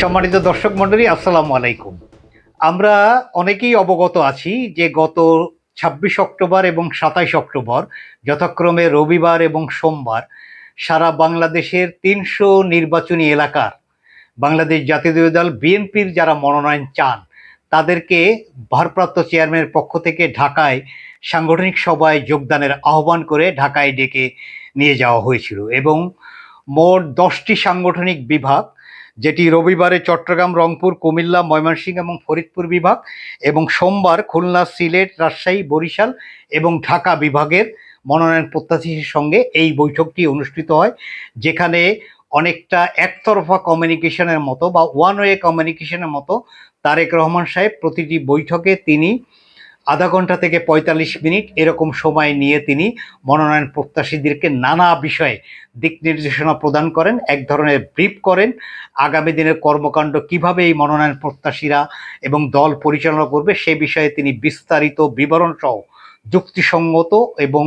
সম্মানিত দর্শক মণ্ডলী, আসসালামু আলাইকুম। আমরা অনেকেই অবগত আছি যে গত ২৬ অক্টোবর এবং ২৭ অক্টোবর যথাক্রমে রবিবার এবং সোমবার সারা বাংলাদেশের ৩০০ নির্বাচনী এলাকার বাংলাদেশ জাতীয় দল বিএনপির যারা মনোনয়ন চান তাদেরকে ভারপ্রাপ্ত চেয়ারম্যানের পক্ষ থেকে ঢাকায় সাংগঠনিক সভায় যোগদানের আহ্বান করে ঢাকায় ডেকে নিয়ে যাওয়া হয়েছিল এবং মোট ১০টি সাংগঠনিক বিভাগ, যেটি রবিবারে চট্টগ্রাম, রংপুর, কুমিল্লা, ময়মনসিংহ এবং ফরিদপুর বিভাগ এবং সোমবার খুলনা, সিলেট, রাজশাহী, বরিশাল এবং ঢাকা বিভাগের মনোনয়ন প্রত্যাশীর সঙ্গে এই বৈঠকটি অনুষ্ঠিত হয়, যেখানে অনেকটা একতরফা কমিউনিকেশনের মতো বা ওয়ান ওয়ে কমিউনিকেশনের মতো তারেক রহমান সাহেব প্রতিটি বৈঠকে তিনি আধা ঘন্টা থেকে ৪৫ মিনিট এরকম সময় নিয়ে তিনি মনোনয়ন প্রত্যাশীদেরকে নানা বিষয়ে দিক নির্দেশনা প্রদান করেন, এক ধরনের ব্রিফ করেন। আগামী দিনের কর্মকাণ্ড কিভাবে এই মনোনয়ন প্রত্যাশীরা এবং দল পরিচালনা করবে সে বিষয়ে তিনি বিস্তারিত বিবরণ সহ যুক্তিসঙ্গত এবং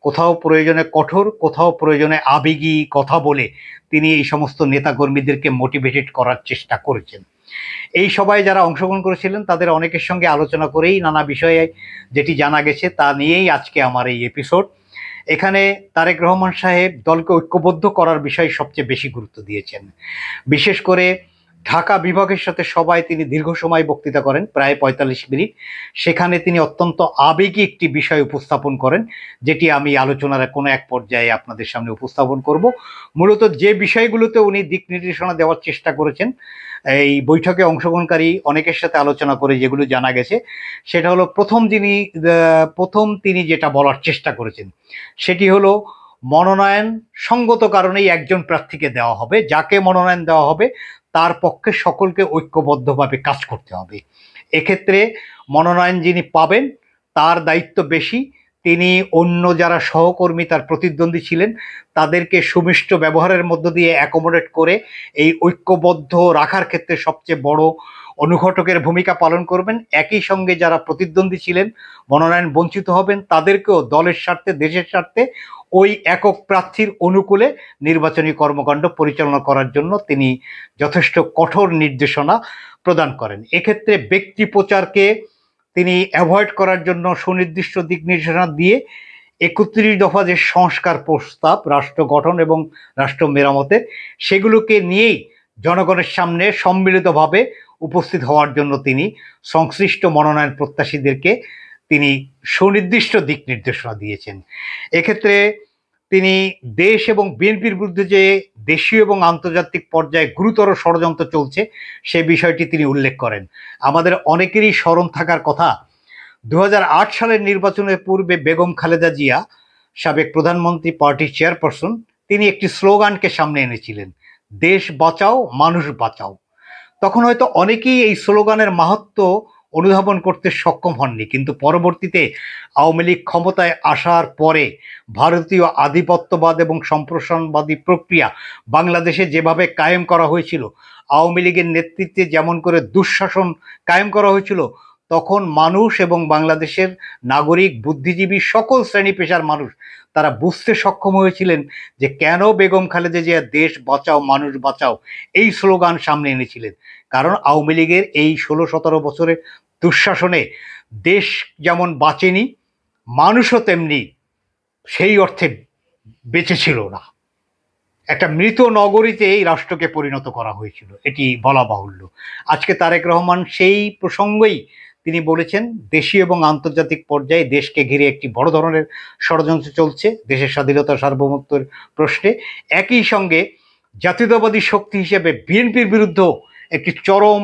কোথাও প্রয়োজনে কঠোর, কোথাও প্রয়োজনে আবেগী কথা বলে তিনি এই সমস্ত নেতাকর্মীদেরকে মোটিভেটেড করার চেষ্টা করেছেন। এই সভায় যারা অংশগ্রহণ করেছিলেন তাদের অনেকের সঙ্গে আলোচনা করেই নানা বিষয়ে যেটি জানা গেছে তা নিয়েই আজকে আমার এই এপিসোড। এখানে তারেক রহমান সাহেব দলকে ঐক্যবদ্ধ করার বিষয়ে সবচেয়ে বেশি গুরুত্ব দিয়েছেন। বিশেষ করে ঢাকা বিভাগের সাথে সবাই তিনি দীর্ঘ সময় বক্তৃতা করেন, প্রায় ৪৫ মিনিট। সেখানে তিনি অত্যন্ত আবেগী একটি বিষয় উপস্থাপন করেন, যেটি আমি আলোচনার কোনো এক পর্যায়ে আপনাদের সামনে উপস্থাপন করব। মূলত যে বিষয়গুলোতে উনি দিক নির্দেশনা দেওয়ার চেষ্টা করেছেন এই বৈঠকে অংশগ্রহণকারী অনেকের সাথে আলোচনা করে যেগুলো জানা গেছে, সেটা হলো প্রথম তিনি যেটা বলার চেষ্টা করেছেন সেটি হলো মনোনয়ন সঙ্গত কারণেই একজন প্রার্থীকে দেওয়া হবে, যাকে মনোনয়ন দেওয়া হবে তার পক্ষে সকলকে ঐক্যবদ্ধভাবে কাজ করতে হবে। এক্ষেত্রে মনোনয়ন যিনি পাবেন তার দায়িত্ব বেশি। তিনি অন্য যারা সহকর্মী তার প্রতিদ্বন্দ্বী ছিলেন তাদেরকে সুমিষ্ট ব্যবহারের মধ্য দিয়ে অ্যাকোমোডেট করে এই ঐক্যবদ্ধ রাখার ক্ষেত্রে সবচেয়ে বড় অনুঘটকের ভূমিকা পালন করবেন। একই সঙ্গে যারা প্রতিদ্বন্দ্বী ছিলেন, মনোনয়ন বঞ্চিত হবেন, তাদেরকেও দলের স্বার্থে, দেশের স্বার্থে ওই একক প্রার্থীর অনুকূলে নির্বাচনী কর্মকাণ্ড পরিচালনা করার জন্য তিনি যথেষ্ট কঠোর নির্দেশনা প্রদান করেন। এক্ষেত্রে ব্যক্তি প্রচারকে তিনি অ্যাভয়েড করার জন্য সুনির্দিষ্ট দিক নির্দেশনা দিয়ে ৩১ দফা যে সংস্কার প্রস্তাব রাষ্ট্র গঠন এবং রাষ্ট্র মেরামতের, সেগুলোকে নিয়েই জনগণের সামনে সম্মিলিতভাবে উপস্থিত হওয়ার জন্য তিনি সংশ্লিষ্ট মনোনয়ন প্রত্যাশীদেরকে তিনি সুনির্দিষ্ট দিক নির্দেশনা দিয়েছেন। এক্ষেত্রে তিনি দেশ এবং বিএনপির বিরুদ্ধে যে দেশীয় এবং আন্তর্জাতিক পর্যায়ে গুরুতর ষড়যন্ত্র চলছে সে বিষয়টি তিনি উল্লেখ করেন। আমাদের অনেকেরই স্মরণ থাকার কথা, ২০০৮ সালের নির্বাচনের পূর্বে বেগম খালেদা জিয়া, সাবেক প্রধানমন্ত্রী, পার্টির চেয়ারপারসন, তিনি একটি স্লোগানকে সামনে এনেছিলেন, দেশ বাঁচাও মানুষ বাঁচাও। তখন হয়তো অনেকেই এই স্লোগানের মাহাত্ম্য অনুধাবন করতে সক্ষম হননি, কিন্তু পরবর্তীতে আওয়ামী লীগ ক্ষমতায় আসার পরে ভারতীয় আধিপত্যবাদ এবং সম্প্রসারণবাদী প্রক্রিয়া বাংলাদেশে যেভাবে কায়েম করা হয়েছিল, আওয়ামী লীগের নেতৃত্বে যেমন করে দুঃশাসন কায়েম করা হয়েছিল, তখন মানুষ এবং বাংলাদেশের নাগরিক, বুদ্ধিজীবী, সকল শ্রেণী পেশার মানুষ তারা বুঝতে সক্ষম হয়েছিলেন যে কেন বেগম খালেদা জিয়া দেশ বাঁচাও মানুষ বাঁচাও এই স্লোগান সামনে এনেছিলেন। কারণ আওয়ামী লীগের এই ১৬-১৭ বছরের দুঃশাসনে দেশ যেমন বাঁচেনি, মানুষও তেমনি সেই অর্থে বেঁচে ছিল না। একটা মৃত নগরীতে এই রাষ্ট্রকে পরিণত করা হয়েছিল, এটি বলা বাহুল্য। আজকে তারেক রহমান সেই প্রসঙ্গেই তিনি বলেছেন, দেশীয় এবং আন্তর্জাতিক পর্যায়ে দেশকে ঘিরে একটি বড় ধরনের ষড়যন্ত্র চলছে দেশের স্বাধীনতা সার্বভৌমত্বের প্রশ্নে। একই সঙ্গে জাতীয়তাবাদী শক্তি হিসেবে বিএনপির বিরুদ্ধেও একটি চরম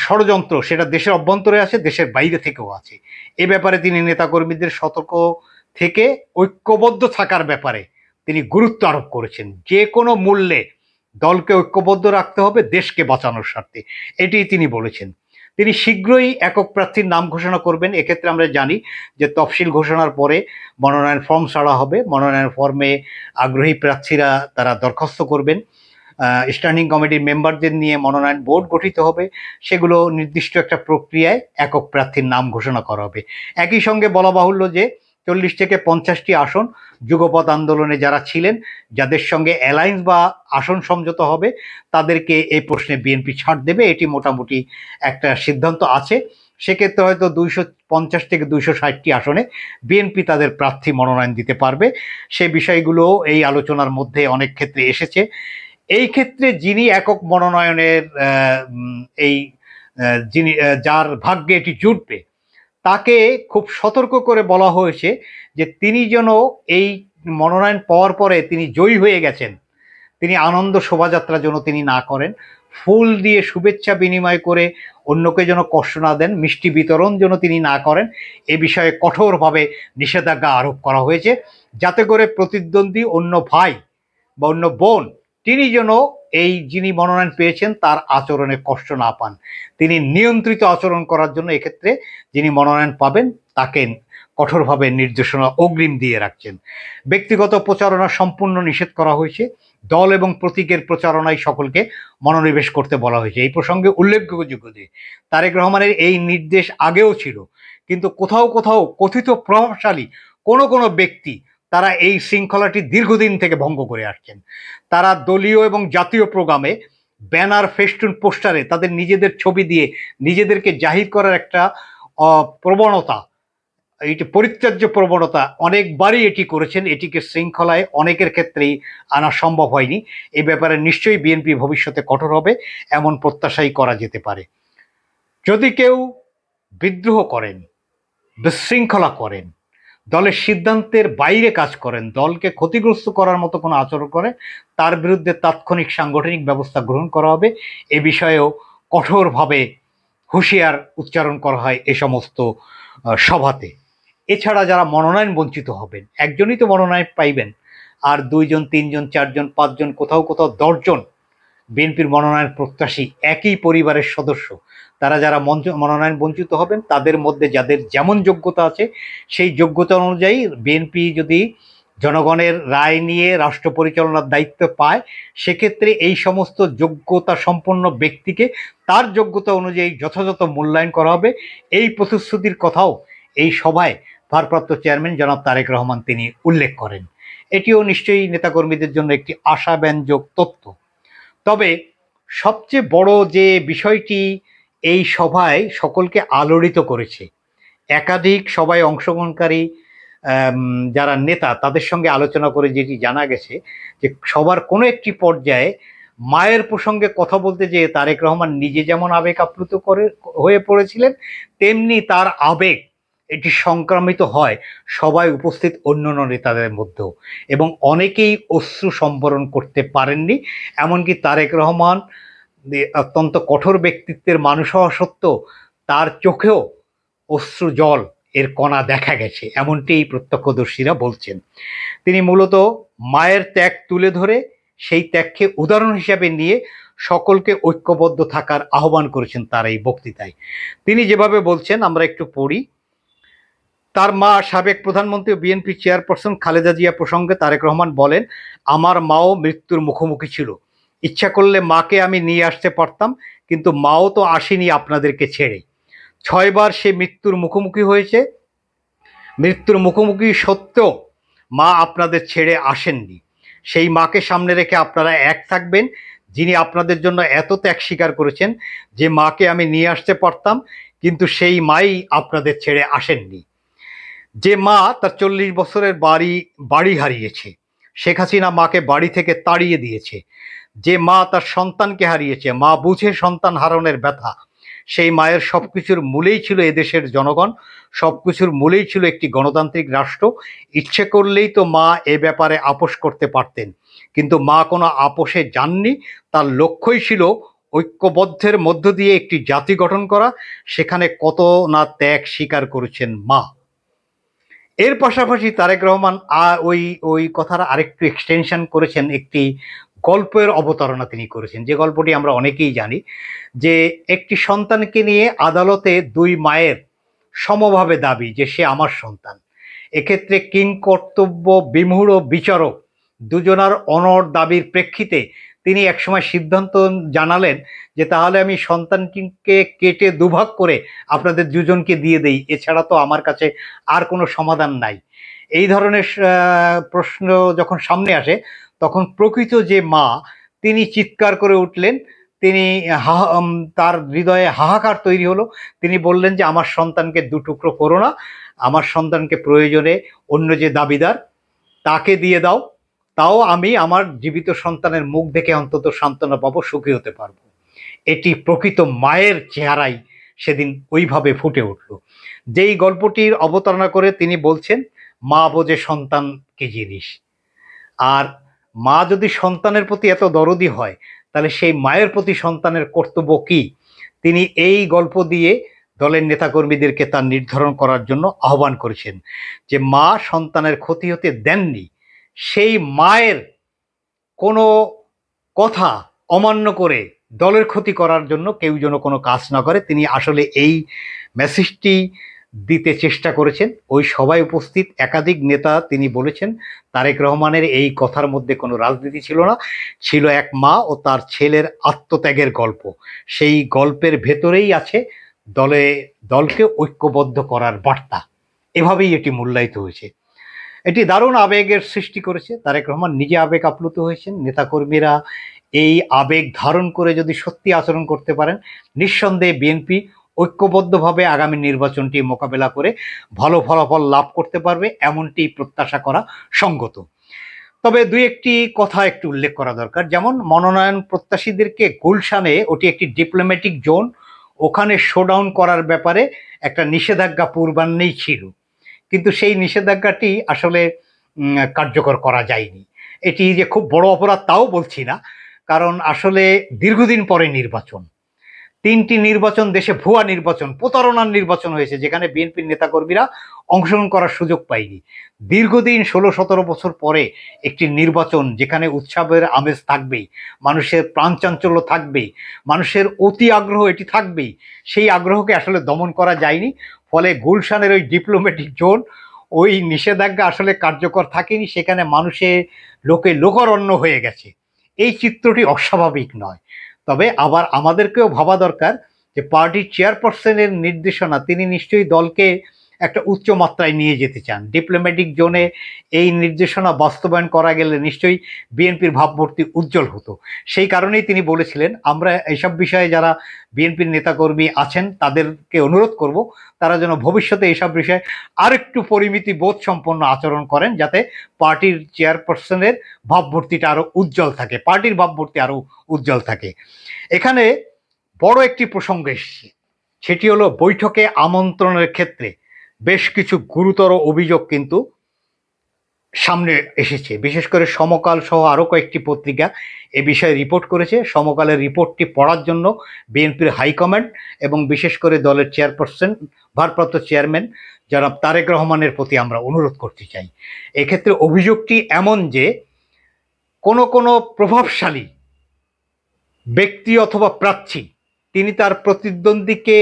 ষড়যন্ত্র, সেটা দেশের অভ্যন্তরে আছে, দেশের বাইরে থেকেও আছে। এ ব্যাপারে তিনি নেতাকর্মীদের সতর্ক থেকে ঐক্যবদ্ধ থাকার ব্যাপারে তিনি গুরুত্ব আরোপ করেছেন। যে কোনো মূল্যে দলকে ঐক্যবদ্ধ রাখতে হবে দেশকে বাঁচানোর স্বার্থে, এটি তিনি বলেছেন। তিনি শীঘ্রই একক প্রার্থীর নাম ঘোষণা করবেন। এক্ষেত্রে আমরা জানি যে তফসিল ঘোষণার পরে মনোনয়ন ফর্ম ছাড়া হবে, মনোনয়ন ফর্মে আগ্রহী প্রার্থীরা তারা দরখাস্ত করবেন, স্ট্যান্ডিং কমিটির মেম্বারদের নিয়ে মনোনয়ন বোর্ড গঠিত হবে, সেগুলো নির্দিষ্ট একটা প্রক্রিয়ায় একক প্রার্থীর নাম ঘোষণা করা হবে। একই সঙ্গে বলা বাহুল্য যে 40 থেকে 50টি আসন যুগপৎ আন্দোলনে যারা ছিলেন, যাদের সঙ্গে অ্যালায়েন্স বা আসন সমঝোতা হবে, তাদেরকে এই প্রশ্নে বিএনপি ছাড় দেবে, এটি মোটামুটি একটা সিদ্ধান্ত আছে। সেক্ষেত্রে হয়তো 250 থেকে 260টি আসনে বিএনপি তাদের প্রার্থী মনোনয়ন দিতে পারবে। সে বিষয়গুলো এই আলোচনার মধ্যে অনেক ক্ষেত্রে এসেছে। এই ক্ষেত্রে যিনি একক মনোনয়নের এই যিনি যার ভাগ্যে এটি জুটবে, তাকে খুব সতর্ক করে বলা হয়েছে যে তিনি যেন এই মনোনয়ন পাওয়ার পরে তিনি জয়ী হয়ে গেছেন, তিনি আনন্দ শোভাযাত্রা যেন তিনি না করেন, ফুল দিয়ে শুভেচ্ছা বিনিময় করে অন্যকে যেন কষ্ট না দেন, মিষ্টি বিতরণ যেন তিনি না করেন, এ বিষয়ে কঠোরভাবে নিষেধাজ্ঞা আরোপ করা হয়েছে, যাতে করে প্রতিদ্বন্দ্বী অন্য ভাই বা অন্য বোন তিনি যেন এই যিনি মনোনয়ন পেয়েছেন তার আচরণে কষ্ট না পান। তিনি নিয়ন্ত্রিত আচরণ করার জন্য এক্ষেত্রে যিনি মনোনয়ন পাবেন তাকে কঠোরভাবে নির্দেশনা অগ্রিম দিয়ে রাখছেন। ব্যক্তিগত প্রচারণা সম্পূর্ণ নিষেধ করা হয়েছে। দল এবং প্রতীকের প্রচারণায় সকলকে মনোনিবেশ করতে বলা হয়েছে। এই প্রসঙ্গে উল্লেখযোগ্য যে তারেক রহমানের এই নির্দেশ আগেও ছিল, কিন্তু কোথাও কোথাও কথিত প্রভাবশালী কোনো ব্যক্তি তারা এই শৃঙ্খলাটি দীর্ঘদিন থেকে ভঙ্গ করে আসছেন। তারা দলীয় এবং জাতীয় প্রোগ্রামে ব্যানার, ফেস্টুন, পোস্টারে তাদের নিজেদের ছবি দিয়ে নিজেদেরকে জাহির করার একটা প্রবণতা, এটি পরিত্যাজ্য প্রবণতা অনেকবারই এটি করেছেন। এটিকে শৃঙ্খলায় অনেকের ক্ষেত্রেই আনা সম্ভব হয়নি। এই ব্যাপারে নিশ্চয়ই বিএনপি ভবিষ্যতে কঠোর হবে, এমন প্রত্যাশাই করা যেতে পারে। যদি কেউ বিদ্রোহ করেন, বিশৃঙ্খলা করেন, দলের সিদ্ধান্তের বাইরে কাজ করেন, দলকে ক্ষতিগ্রস্ত করার মতো কোনো আচরণ করে, তার বিরুদ্ধে তাৎক্ষণিক সাংগঠনিক ব্যবস্থা গ্রহণ করা হবে। এ বিষয়েও কঠোরভাবে হুঁশিয়ার উচ্চারণ করা হয় এ সমস্ত সভাতে। এছাড়া যারা মনোনয়ন বঞ্চিত হবেন, একজনই তো মনোনয়ন পাইবেন, আর 2 জন, 3 জন, 4 জন, 5 জন, কোথাও 10 জন বিএনপির মনোনয়ন প্রত্যাশী একই পরিবারের সদস্য, তারা যারা মনোনয়ন বঞ্চিত হবেন, তাদের মধ্যে যাদের যেমন যোগ্যতা আছে সেই যোগ্যতা অনুযায়ী বিএনপি যদি জনগণের রায় নিয়ে রাষ্ট্র পরিচালনার দায়িত্ব পায়, সেক্ষেত্রে এই সমস্ত যোগ্যতা সম্পন্ন ব্যক্তিকে তার যোগ্যতা অনুযায়ী যথাযথ মূল্যায়ন করা হবে। এই প্রতিশ্রুতির কথাও এই সভায় ভারপ্রাপ্ত চেয়ারম্যান জনাব তারেক রহমান তিনি উল্লেখ করেন। এটিও নিশ্চয়ই নেতাকর্মীদের জন্য একটি আশাব্যঞ্জক তথ্য। তবে সবচেয়ে বড় যে বিষয়টি এই সভায় সকলকে আলোড়িত করেছে, একাধিক সভায় অংশগ্রহণকারী যারা নেতা তাদের সঙ্গে আলোচনা করে যেটি জানা গেছে যে সবার কোনো একটি পর্যায়ে মায়ের প্রসঙ্গে কথা বলতে যেয়ে তারেক রহমান নিজে যেমন আবেগ আপ্লুত হয়ে পড়েছিলেন, তেমনি তার আবেগ এটি সংক্রামিত হয় সবাই উপস্থিত অন্যান্য নেতাদের মধ্যেও, এবং অনেকেই অশ্রু সম্বরণ করতে পারেননি। এমনকি তারেক রহমান অত্যন্ত কঠোর ব্যক্তিত্বের মানুষ হওয়া সত্ত্বেও তার চোখেও অশ্রু জল এর কণা দেখা গেছে, এমনটি প্রত্যক্ষদর্শীরা বলছেন। তিনি মূলত মায়ের ত্যাগ তুলে ধরে সেই ত্যাগকে উদাহরণ হিসাবে নিয়ে সকলকে ঐক্যবদ্ধ থাকার আহ্বান করেছেন তার এই বক্তৃতায়। তিনি যেভাবে বলছেন আমরা একটু পড়ি। তার মা সাবেক প্রধানমন্ত্রী ও বিএনপি চেয়ারপারসন খালেদা জিয়া প্রসঙ্গে তারেক রহমান বলেন, আমার মাও মৃত্যুর মুখোমুখি ছিল, ইচ্ছা করলে মাকে আমি নিয়ে আসতে পারতাম, কিন্তু মাও তো আসেনি আপনাদেরকে ছেড়ে। 6 বার সে মৃত্যুর মুখোমুখি হয়েছে, মৃত্যুর মুখোমুখি সত্ত্বেও মা আপনাদের ছেড়ে আসেননি। সেই মাকে সামনে রেখে আপনারা এক থাকবেন, যিনি আপনাদের জন্য এত ত্যাগ স্বীকার করেছেন, যে মাকে আমি নিয়ে আসতে পারতাম, কিন্তু সেই মাই আপনাদের ছেড়ে আসেননি। যে মা তার 40 বছরের বাড়ি হারিয়েছে, শেখ হাসিনা মাকে বাড়ি থেকে তাড়িয়ে দিয়েছে। যে মা তার সন্তানকে হারিয়েছে, মা বুঝে সন্তান হারানোর ব্যথা, সেই মায়ের সবকিছুর মূলেই ছিল এদেশের জনগণ, সবকিছুর মূলেই ছিল একটি গণতান্ত্রিক রাষ্ট্র। ইচ্ছে করলেই তো মা এ ব্যাপারে আপোষ করতে পারতেন, কিন্তু মা কোনো আপোষে যাননি। তার লক্ষ্যই ছিল ঐক্যবদ্ধের মধ্য দিয়ে একটি জাতি গঠন করা। সেখানে কত না ত্যাগ স্বীকার করেছেন মা। এর পাশাপাশি তারেক রহমান ওই কথার আরেকটু এক্সটেনশন করেছেন, একটি গল্পের অবতারণা তিনি করেছেন, যে গল্পটি আমরা অনেকেই জানি, যে একটি সন্তানকে নিয়ে আদালতে 2 মায়ের সমভাবে দাবি যে সে আমার সন্তান। এক্ষেত্রে কিংকর্তব্য বিমূঢ় বিচারক দুজনার অনড় দাবির প্রেক্ষিতে তিনি একসময় সিদ্ধান্ত জানালেন যে তাহলে আমি সন্তানটিকে কেটে দুভাগ করে আপনাদের দুজনকে দিয়ে দেই, এছাড়া তো আমার কাছে আর কোনো সমাধান নাই। এই ধরনের প্রশ্ন যখন সামনে আসে তখন প্রকৃত যে মা তিনি চিৎকার করে উঠলেন। তিনি তার হৃদয়ে হাহাকার তৈরি হলো। তিনি বললেন যে আমার সন্তানকে দুটুকরো করো না, আমার সন্তানকে প্রয়োজনে অন্য যে দাবিদার তাকে দিয়ে দাও, তাও আমি আমার জীবিত সন্তানের মুখ দেখে অন্তত সান্ত্বনা পাবো, সুখী হতে পারবো। এটি প্রকৃত মায়ের চেহারাই সেদিন ওইভাবে ফুটে উঠল। যেই গল্পটির অবতারণা করে তিনি বলছেন মা বোঝে সন্তান কি জিনিস। আর মা যদি সন্তানের প্রতি এত দরদি হয় তাহলে সেই মায়ের প্রতি সন্তানের কর্তব্য কি, তিনি এই গল্প দিয়ে দলের নেতাকর্মীদেরকে তা নির্ধারণ করার জন্য আহ্বান করেছেন যে মা সন্তানের ক্ষতি হতে দেননি, সেই মায়ের কোনো কথা অমান্য করে দলের ক্ষতি করার জন্য কেউ যেন কোনো কাজ না করে। তিনি আসলে এই মেসেজটি দিতে চেষ্টা করেছেন। ওই সভায় উপস্থিত একাধিক নেতা তিনি বলেছেন তারেক রহমানের এই কথার মধ্যে কোনো রাজনীতি ছিল না, ছিল এক মা ও তার ছেলের আত্মত্যাগের গল্প। সেই গল্পের ভেতরেই আছে দলকে ঐক্যবদ্ধ করার বার্তা। এভাবেই এটি মূল্যায়িত হয়েছে। এটি দারুণ আবেগের সৃষ্টি করেছে। তারেক রহমান নিজে আবেগ আপ্লুত হয়েছেন। নেতাকর্মীরা এই আবেগ ধারণ করে যদি সত্যি আচরণ করতে পারেন, নিঃসন্দেহে বিএনপি ঐক্যবদ্ধভাবে আগামী নির্বাচনটি মোকাবেলা করে ভালো ফলাফল লাভ করতে পারবে, এমনটি প্রত্যাশা করা সঙ্গত। তবে দুই একটি কথা একটু উল্লেখ করা দরকার। যেমন মনোনয়ন প্রত্যাশীদেরকে গুলশানে, ওটি একটি ডিপ্লোম্যাটিক জোন, ওখানে শোডাউন করার ব্যাপারে একটা নিষেধাজ্ঞা পূর্বাহ্নেই ছিল, কিন্তু সেই নিষেধাজ্ঞাটি আসলে কার্যকর করা যায়নি। এটি যে খুব বড় অপরাধ তাও বলছি না, কারণ আসলে দীর্ঘদিন পরে নির্বাচন, তিনটি নির্বাচন দেশে ভুয়া নির্বাচন, প্রতারণার নির্বাচন হয়েছে, যেখানে বিএনপির নেতাকর্মীরা অংশগ্রহণ করার সুযোগ পায়নি। দীর্ঘদিন 16-17 বছর পরে একটি নির্বাচন, যেখানে উৎসবের আমেজ থাকবেই, মানুষের প্রাণচাঞ্চল্য থাকবেই, মানুষের অতি আগ্রহ এটি থাকবেই, সেই আগ্রহকে আসলে দমন করা যায়নি। ফলে গুলশানের ওই ডিপ্লোম্যাটিক জোন, ওই নিষেধাজ্ঞা আসলে কার্যকর থাকেনি, সেখানে মানুষের লোকারণ্য হয়ে গেছে। এই চিত্রটি অস্বাভাবিক নয়। তবে আবার আমাদেরকেও ভাবা দরকার যে পার্টির চেয়ারপারসনের নির্দেশনা, তিনি নিশ্চয়ই দলকে একটা উচ্চ মাত্রায় নিয়ে যেতে চান। ডিপ্লোম্যাটিক জোনে এই নির্দেশনা বাস্তবায়ন করা গেলে নিশ্চয়ই বিএনপির ভাবমূর্তি উজ্জ্বল হতো। সেই কারণেই তিনি বলেছিলেন আমরা এইসব বিষয়ে যারা বিএনপির নেতাকর্মী আছেন তাদেরকে অনুরোধ করব তারা যেন ভবিষ্যতে এইসব বিষয়ে আরেকটু পরিমিতি বোধ সম্পন্ন আচরণ করেন, যাতে পার্টির চেয়ারপারসনের ভাবমূর্তিটা আরো উজ্জ্বল থাকে, পার্টির ভাবমূর্তি আরো উজ্জ্বল থাকে। এখানে বড় একটি প্রসঙ্গ এসেছে, সেটি হলো বৈঠকে আমন্ত্রণের ক্ষেত্রে বেশ কিছু গুরুতর অভিযোগ কিন্তু সামনে এসেছে। বিশেষ করে সমকাল সহ আরও কয়েকটি পত্রিকা এ বিষয়ে রিপোর্ট করেছে। সমকালের রিপোর্টটি পড়ার জন্য বিএনপির হাইকমান্ড এবং বিশেষ করে দলের চেয়ারপারসন, ভারপ্রাপ্ত চেয়ারম্যান জনাব তারেক রহমানের প্রতি আমরা অনুরোধ করতে চাই। এক্ষেত্রে অভিযোগটি এমন যে কোনো প্রভাবশালী ব্যক্তি অথবা প্রার্থী তিনি তার প্রতিদ্বন্দ্বীকে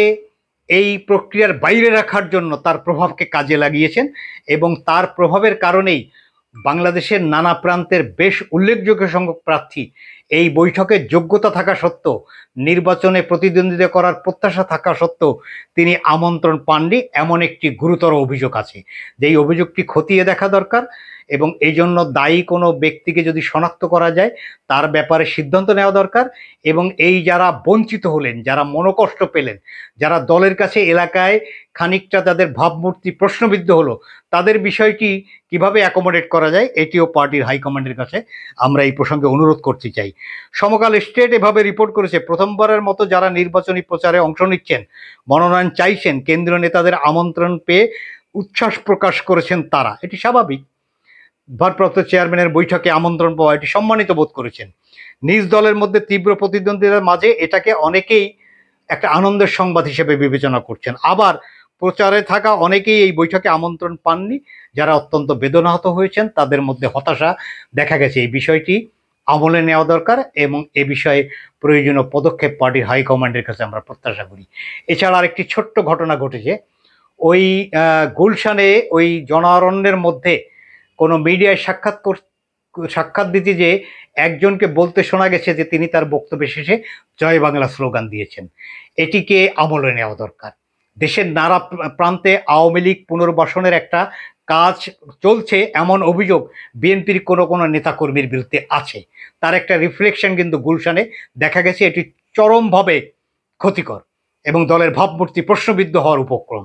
এই প্রক্রিয়ার বাইরে রাখার জন্য তার প্রভাবকে কাজে লাগিয়েছেন, এবং তার প্রভাবের কারণেই বাংলাদেশের নানা প্রান্তের বেশ উল্লেখযোগ্য সংখ্যক প্রার্থী এই বৈঠকে যোগ্যতা থাকা সত্ত্বেও, নির্বাচনে প্রতিদ্বন্দ্বিতা করার প্রত্যাশা থাকা সত্ত্বেও তিনি আমন্ত্রণ পাননি, এমন একটি গুরুতর অভিযোগ আছে। যেই অভিযোগটি খতিয়ে দেখা দরকার, এবং এই জন্য দায়ী কোনো ব্যক্তিকে যদি শনাক্ত করা যায় তার ব্যাপারে সিদ্ধান্ত নেওয়া দরকার। এবং এই যারা বঞ্চিত হলেন, যারা মনোকষ্ট পেলেন, যারা দলের কাছে এলাকায় খানিকটা তাদের ভাবমূর্তি প্রশ্নবিদ্ধ হলো, তাদের বিষয়টি কিভাবে অ্যাকোমোডেট করা যায় এটিও পার্টির হাইকমান্ডের কাছে আমরা এই প্রসঙ্গে অনুরোধ করতে চাই। সমকাল স্টেট এভাবে রিপোর্ট করেছে, প্রথমবারের মতো যারা নির্বাচনী প্রচারে অংশ নিচ্ছেন, মনোনয়ন চাইছেন, কেন্দ্রীয় নেতাদের আমন্ত্রণ পেয়ে উচ্ছ্বাস প্রকাশ করেছেন তারা, এটি স্বাভাবিক। ভারপ্রাপ্ত চেয়ারম্যানের বৈঠকে আমন্ত্রণ পাওয়া, এটি সম্মানিত বোধ করেছেন। নিজ দলের মধ্যে তীব্র প্রতিদ্বন্দ্বিতার মাঝে এটাকে অনেকেই একটা আনন্দের সংবাদ হিসেবে বিবেচনা করছেন। আবার প্রচারে থাকা অনেকেই এই বৈঠকে আমন্ত্রণ পাননি, যারা অত্যন্ত বেদনাহত হয়েছেন, তাদের মধ্যে হতাশা দেখা গেছে। এই বিষয়টি আমলে নেওয়া দরকার এবং এ বিষয়ে প্রয়োজনীয় পদক্ষেপ পার্টির হাইকমান্ডের কাছে আমরা প্রত্যাশা করি। এছাড়া আরেকটি ছোট্ট ঘটনা ঘটেছে, ওই গুলশানে ওই জনারণ্যের মধ্যে কোনো মিডিয়ায় সাক্ষাৎ সাক্ষাৎ দিতে যে একজনকে বলতে শোনা গেছে যে তিনি তার বক্তব্য শেষে জয় বাংলা স্লোগান দিয়েছেন। এটিকে আমলে নেওয়া দরকার। দেশের নানা প্রান্তে আওয়ামী লীগ পুনর্বাসনের একটা কাজ চলছে এমন অভিযোগ বিএনপির কোনো কোনো নেতাকর্মীর বিরুদ্ধে আছে। তার একটা রিফ্লেকশন কিন্তু গুলশানে দেখা গেছে। এটি চরমভাবে ক্ষতিকর এবং দলের ভাবমূর্তি প্রশ্নবিদ্ধ হওয়ার উপক্রম।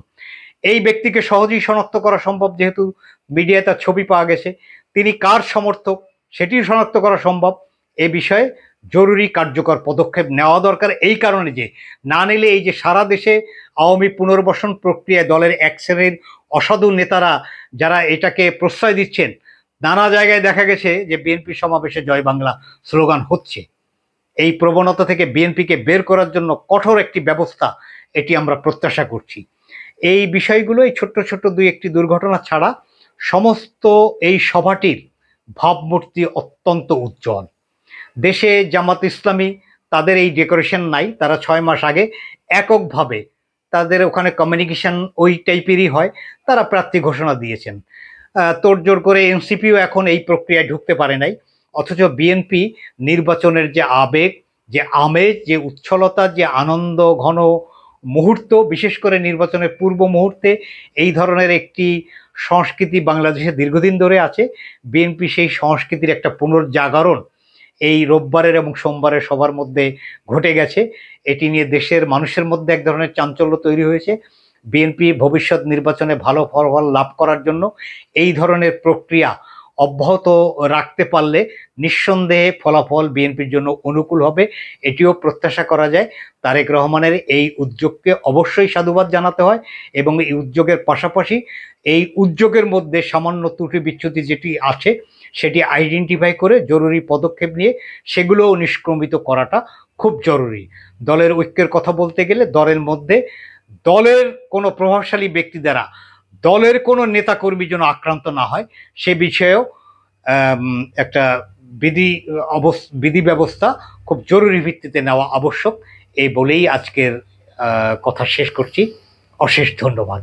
এই ব্যক্তিকে সহজেই শনাক্ত করা সম্ভব, যেহেতু মিডিয়ায় তার ছবি পাওয়া গেছে। তিনি কার সমর্থক সেটিও শনাক্ত করা সম্ভব। এ বিষয়ে জরুরি কার্যকর পদক্ষেপ নেওয়া দরকার, এই কারণে যে না নিলে এই যে সারা দেশে আওয়ামী পুনর্বাসন প্রক্রিয়ায় দলের এক শ্রেণীর অসাধু নেতারা যারা এটাকে প্রশ্রয় দিচ্ছেন, নানা জায়গায় দেখা গেছে যে বিএনপি সমাবেশে জয় বাংলা স্লোগান হচ্ছে। এই প্রবণতা থেকে বিএনপিকে বের করার জন্য কঠোর একটি ব্যবস্থা এটি আমরা প্রত্যাশা করছি। এই বিষয়গুলো, এই ছোট্ট ছোট্ট দুই একটি দুর্ঘটনা ছাড়া সমস্ত এই সভাটির ভাবমূর্তি অত্যন্ত উজ্জ্বল। দেশে জামাত ইসলামী তাদের এই ডেকোরেশন নাই। তারা 6 মাস আগে এককভাবে, তাদের ওখানে কমিউনিকেশন ওই টাইপেরই হয়, তারা প্রার্থী ঘোষণা দিয়েছেন। তোড়জোড় করে এনসিপিও এখন এই প্রক্রিয়ায় ঢুকতে পারে নাই। অথচ বিএনপি নির্বাচনের যে আবেগ, যে আমেজ, যে উচ্ছলতা, যে আনন্দ ঘন মুহূর্ত, বিশেষ করে নির্বাচনের পূর্ব মুহূর্তে এই ধরনের একটি সংস্কৃতি বাংলাদেশে দীর্ঘদিন ধরে আছে। বিএনপি সেই সংস্কৃতির একটা পুনর্জাগরণ এই রোববারের এবং সোমবারের সবার মধ্যে ঘটে গেছে। এটি নিয়ে দেশের মানুষের মধ্যে এক ধরনের চাঞ্চল্য তৈরি হয়েছে। বিএনপি ভবিষ্যৎ নির্বাচনে ভালো ফলাফল লাভ করার জন্য এই ধরনের প্রক্রিয়া অব্যাহত রাখতে পারলে নিঃসন্দেহে ফলাফল বিএনপির জন্য অনুকূল হবে, এটিও প্রত্যাশা করা যায়। তারেক রহমানের এই উদ্যোগকে অবশ্যই সাধুবাদ জানাতে হয় এবং এই উদ্যোগের পাশাপাশি এই উদ্যোগের মধ্যে সামান্য ত্রুটি বিচ্যুতি যেটি আছে সেটি আইডেন্টিফাই করে জরুরি পদক্ষেপ নিয়ে সেগুলোও নিষ্ক্রমিত করাটা খুব জরুরি। দলের ঐক্যের কথা বলতে গেলে দলের মধ্যে দলের কোনো প্রভাবশালী ব্যক্তি দ্বারা দলের কোনো নেতাকর্মী যেন আক্রান্ত না হয় সে বিষয়েও একটা বিধি ব্যবস্থা খুব জরুরি ভিত্তিতে নেওয়া আবশ্যক। এই বলেই আজকের কথা শেষ করছি। অশেষ ধন্যবাদ।